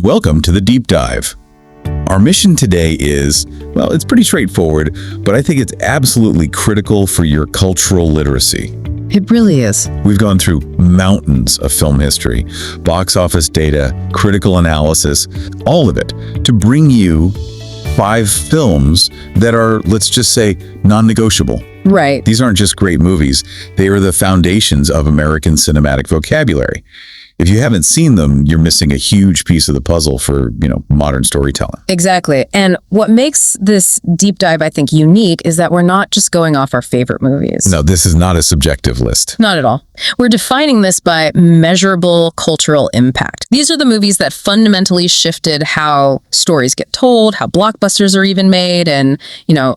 Welcome to the Deep Dive. Our mission today is, well, it's pretty straightforward, but I think it's absolutely critical for your cultural literacy. It really is. We've gone through mountains of film history, box office data, critical analysis, all of it, to bring you 5 films that are, let's just say, non-negotiable. Right. These aren't just great movies. They are the foundations of American cinematic vocabulary. If you haven't seen them, you're missing a huge piece of the puzzle for, modern storytelling. Exactly. And what makes this deep dive, I think, unique is that we're not just going off our favorite movies. No, this is not a subjective list. Not at all. We're defining this by measurable cultural impact. These are the movies that fundamentally shifted how stories get told, how blockbusters are even made, and,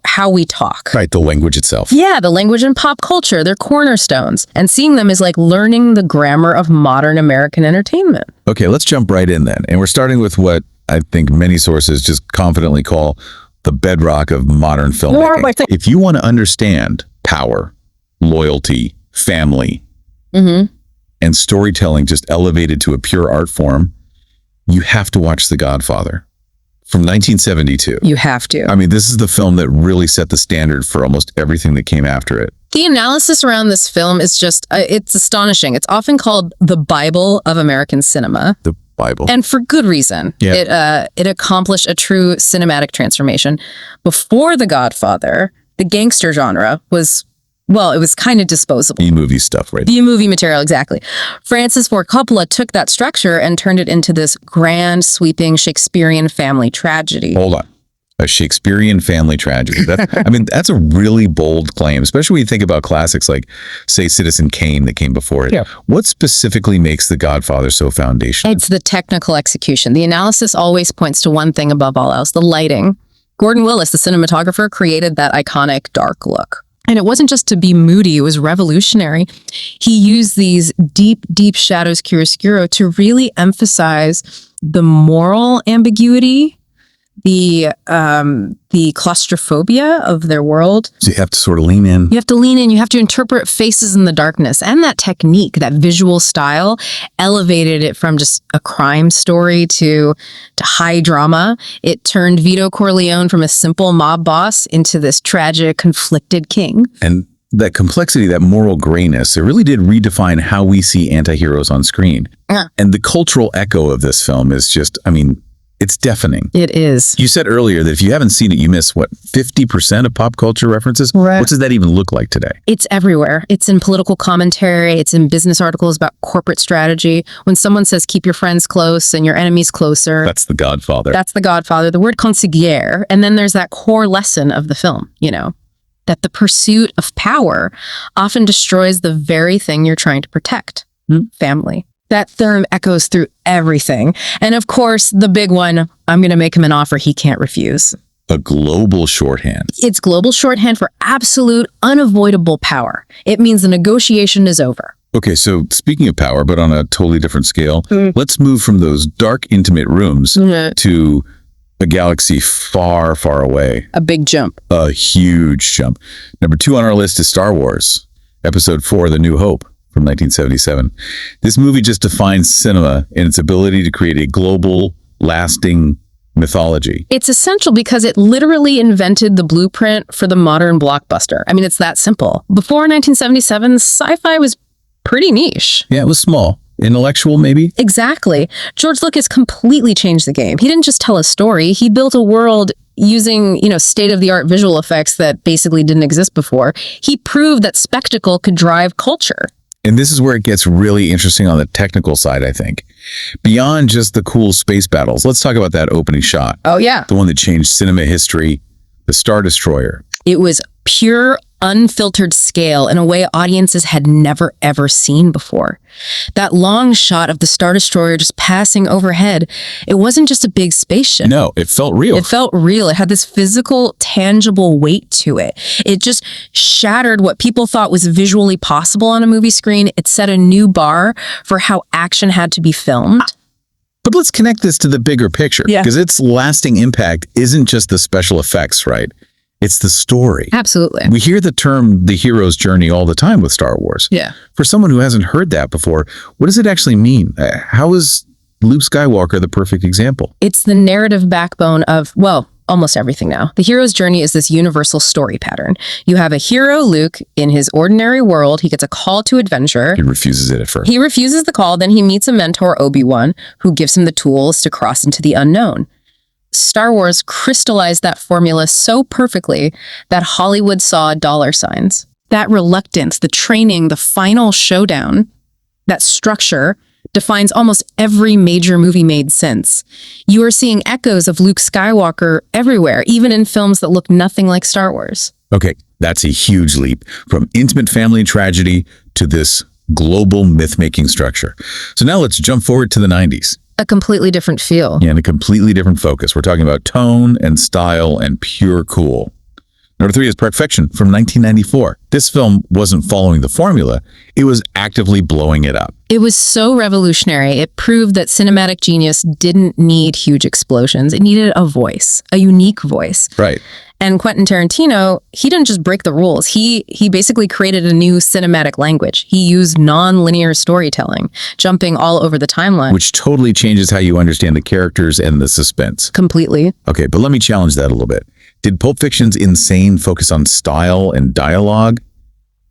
how we talk. Right, the language itself. Yeah, the language and pop culture, they're cornerstones. And seeing them is like learning the grammar of modern American entertainment. Okay, let's jump right in then. And we're starting with what I think many sources just confidently call the bedrock of modern filmmaking. If you want to understand power, loyalty, family, and storytelling just elevated to a pure art form, you have to watch The Godfather from 1972. You have to. I mean, this is the film that really set the standard for almost everything that came after it. The analysis around this film is just, it's astonishing. It's often called the Bible of American cinema. The Bible. And for good reason. Yeah. It accomplished a true cinematic transformation. Before The Godfather, the gangster genre was, well, it was kind of disposable. B-movie stuff, right? B-movie material, exactly. Francis Ford Coppola took that structure and turned it into this grand, sweeping Shakespearean family tragedy. Hold on. A Shakespearean family tragedy. That's a really bold claim, especially when you think about classics like, say, Citizen Kane that came before it. Yeah. What specifically makes The Godfather so foundational? It's the technical execution. The analysis always points to one thing above all else, the lighting. Gordon Willis, the cinematographer, created that iconic dark look. And it wasn't just to be moody, it was revolutionary. He used these deep, deep shadows chiaroscuro to really emphasize the moral ambiguity, the claustrophobia of their world. So you have to sort of lean in. You have to lean in. You have to interpret faces in the darkness. And that technique, that visual style, elevated it from just a crime story to high drama. It turned Vito Corleone from a simple mob boss into this tragic, conflicted king. And that complexity, that moral grayness, it really did redefine how we see anti-heroes on screen. Yeah. And the cultural echo of this film is just, it's deafening. It is. You said earlier that if you haven't seen it, you miss, 50% of pop culture references? Right. What does that even look like today? It's everywhere. It's in political commentary. It's in business articles about corporate strategy. When someone says, keep your friends close and your enemies closer. That's The Godfather. That's The Godfather. The word consigliere. And then there's that core lesson of the film, that the pursuit of power often destroys the very thing you're trying to protect. Family. That term echoes through everything. And of course, the big one, I'm going to make him an offer he can't refuse. A global shorthand. It's global shorthand for absolute, unavoidable power. It means the negotiation is over. Okay, so speaking of power, but on a totally different scale, let's move from those dark, intimate rooms to a galaxy far, far away. A big jump. A huge jump. Number 2 on our list is Star Wars, Episode 4, The New Hope. From 1977. This movie just defines cinema in its ability to create a global, lasting mythology. It's essential because it literally invented the blueprint for the modern blockbuster. It's that simple. Before 1977, sci-fi was pretty niche. Yeah, it was small. Intellectual, maybe? Exactly. George Lucas completely changed the game. He didn't just tell a story. He built a world using, state-of-the-art visual effects that basically didn't exist before. He proved that spectacle could drive culture. And this is where it gets really interesting on the technical side, I think. Beyond just the cool space battles, let's talk about that opening shot. Oh, yeah. The one that changed cinema history, the Star Destroyer. It was pure, unfiltered scale in a way audiences had never, ever seen before. That long shot of the Star Destroyer just passing overhead, it wasn't just a big spaceship. No, it felt real. It felt real. It had this physical, tangible weight to it. It just shattered what people thought was visually possible on a movie screen. It set a new bar for how action had to be filmed. But let's connect this to the bigger picture, because its lasting impact isn't just the special effects, right? It's the story. Absolutely. We hear the term the hero's journey all the time with Star Wars. Yeah. For someone who hasn't heard that before, what does it actually mean? How is Luke Skywalker the perfect example? It's the narrative backbone of, well, almost everything now. The hero's journey is this universal story pattern. You have a hero, Luke, in his ordinary world. He gets a call to adventure. He refuses it at first. He refuses the call, then he meets a mentor, Obi-Wan, who gives him the tools to cross into the unknown. Star Wars crystallized that formula so perfectly that Hollywood saw dollar signs. That reluctance, the training, the final showdown, that structure defines almost every major movie made since. You are seeing echoes of Luke Skywalker everywhere, even in films that look nothing like Star Wars. Okay, that's a huge leap from intimate family tragedy to this global myth-making structure. So now let's jump forward to the 90s. A completely different feel. Yeah, and a completely different focus. We're talking about tone and style and pure cool. Number 3 is Pulp Fiction from 1994. This film wasn't following the formula. It was actively blowing it up. It was so revolutionary. It proved that cinematic genius didn't need huge explosions. It needed a voice, a unique voice. Right. And Quentin Tarantino, he didn't just break the rules. He basically created a new cinematic language. He used non-linear storytelling, jumping all over the timeline. Which totally changes how you understand the characters and the suspense. Completely. Okay, but let me challenge that a little bit. Did Pulp Fiction's insane focus on style and dialogue?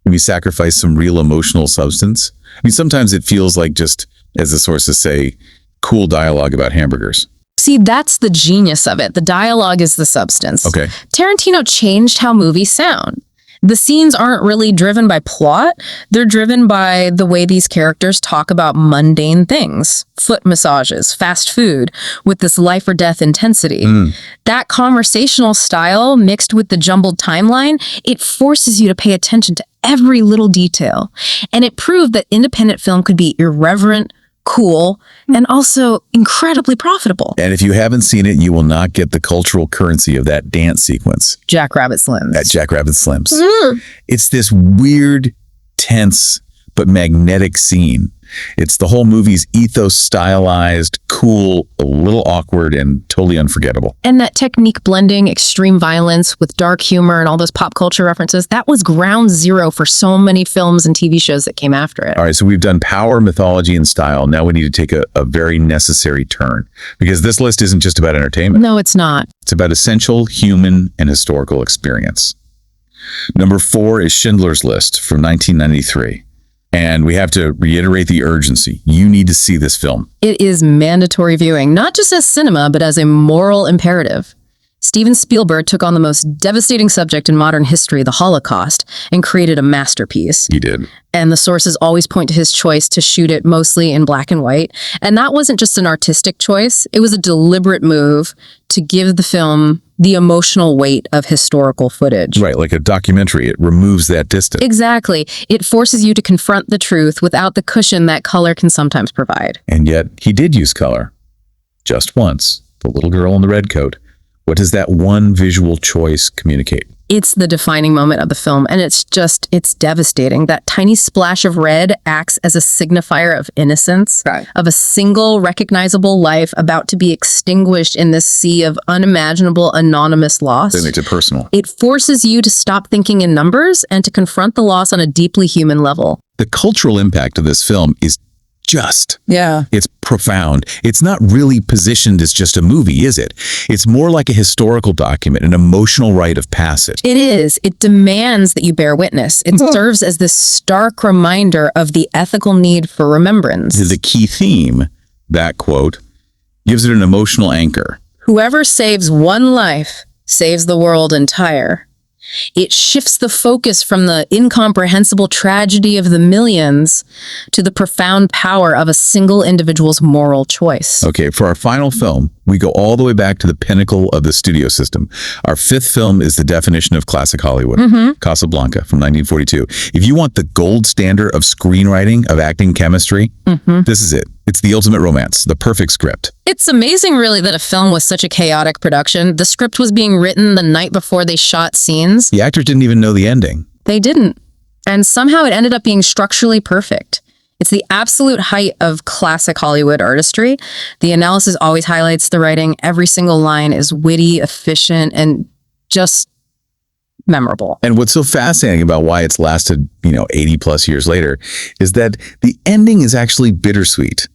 Maybe sacrifice some real emotional substance? I mean, sometimes it feels like just, as the sources say, cool dialogue about hamburgers. See, that's the genius of it. The dialogue is the substance. Okay. Tarantino changed how movies sound. The scenes aren't really driven by plot. They're driven by the way these characters talk about mundane things. Foot massages, fast food, with this life or death intensity. That conversational style mixed with the jumbled timeline, it forces you to pay attention to every little detail. And it proved that independent film could be irreverent, cool, and also incredibly profitable. And if you haven't seen it, you will not get the cultural currency of that dance sequence. Jackrabbit Slims. At Jackrabbit Slims. It's this weird, tense, but magnetic scene. It's the whole movie's ethos, stylized, cool, a little awkward, and totally unforgettable. And that technique blending extreme violence with dark humor and all those pop culture references, that was ground zero for so many films and TV shows that came after it. All right, so we've done power, mythology, and style. Now we need to take a very necessary turn, because this list isn't just about entertainment. No, it's not. It's about essential human and historical experience. Number 4 is Schindler's List from 1993. And we have to reiterate the urgency. You need to see this film. It is mandatory viewing, not just as cinema, but as a moral imperative. Steven Spielberg took on the most devastating subject in modern history, the Holocaust, and created a masterpiece. He did. And the sources always point to his choice to shoot it mostly in black and white. And that wasn't just an artistic choice. It was a deliberate move to give the film the emotional weight of historical footage. Right, like a documentary. It removes that distance. Exactly. It forces you to confront the truth without the cushion that color can sometimes provide. And yet, he did use color. Just once. The little girl in the red coat. What does that one visual choice communicate? It's the defining moment of the film, and it's devastating. That tiny splash of red acts as a signifier of innocence, of a single recognizable life about to be extinguished in this sea of unimaginable anonymous loss. That makes it personal. It forces you to stop thinking in numbers and to confront the loss on a deeply human level. The cultural impact of this film is just. Yeah. It's profound. It's not really positioned as just a movie, is it? It's more like a historical document, an emotional rite of passage. It is. It demands that you bear witness. It serves as this stark reminder of the ethical need for remembrance. The key theme, that quote, gives it an emotional anchor. Whoever saves one life saves the world entire. It shifts the focus from the incomprehensible tragedy of the millions to the profound power of a single individual's moral choice. Okay, for our final film, we go all the way back to the pinnacle of the studio system. Our 5th film is the definition of classic Hollywood, Casablanca from 1942. If you want the gold standard of screenwriting, of acting chemistry, this is it. It's the ultimate romance, the perfect script. It's amazing, really, that a film was such a chaotic production. The script was being written the night before they shot scenes. The actors didn't even know the ending. They didn't. And somehow it ended up being structurally perfect. It's the absolute height of classic Hollywood artistry. The analysis always highlights the writing. Every single line is witty, efficient, and just memorable. And what's so fascinating about why it's lasted, 80 plus years later, is that the ending is actually bittersweet.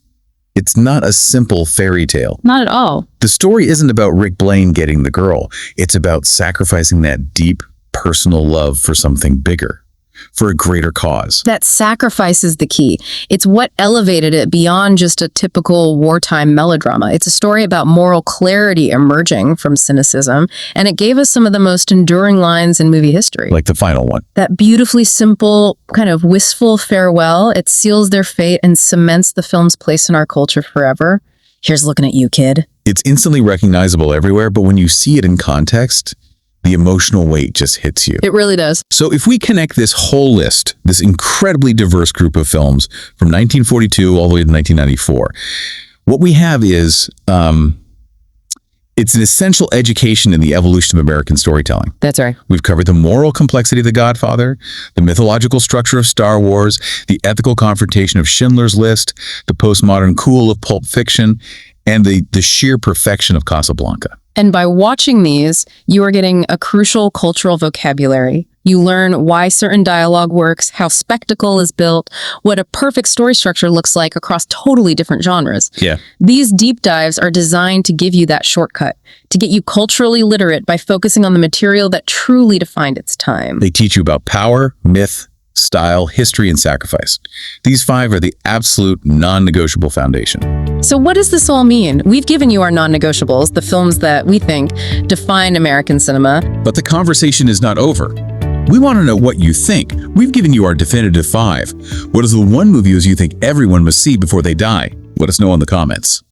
It's not a simple fairy tale. Not at all. The story isn't about Rick Blaine getting the girl. It's about sacrificing that deep, personal love for something bigger, for a greater cause. That sacrifice is the key. It's what elevated it beyond just a typical wartime melodrama. It's a story about moral clarity emerging from cynicism, and it gave us some of the most enduring lines in movie history. Like the final one. That beautifully simple, kind of wistful farewell, it seals their fate and cements the film's place in our culture forever. Here's looking at you, kid. It's instantly recognizable everywhere, but when you see it in context, the emotional weight just hits you. It really does. So if we connect this whole list, this incredibly diverse group of films from 1942 all the way to 1994, what we have is it's an essential education in the evolution of American storytelling. That's right. We've covered the moral complexity of The Godfather, the mythological structure of Star Wars, the ethical confrontation of Schindler's List, the postmodern cool of Pulp Fiction, and the sheer perfection of Casablanca. And by watching these, you are getting a crucial cultural vocabulary. You learn why certain dialogue works, how spectacle is built, what a perfect story structure looks like across totally different genres. Yeah. These deep dives are designed to give you that shortcut, to get you culturally literate by focusing on the material that truly defined its time. They teach you about power, myth, style, history, and sacrifice. These 5 are the absolute non-negotiable foundation. So what does this all mean? We've given you our non-negotiables, the films that we think define American cinema. But the conversation is not over. We want to know what you think. We've given you our definitive 5. What is the one movie you think everyone must see before they die? Let us know in the comments.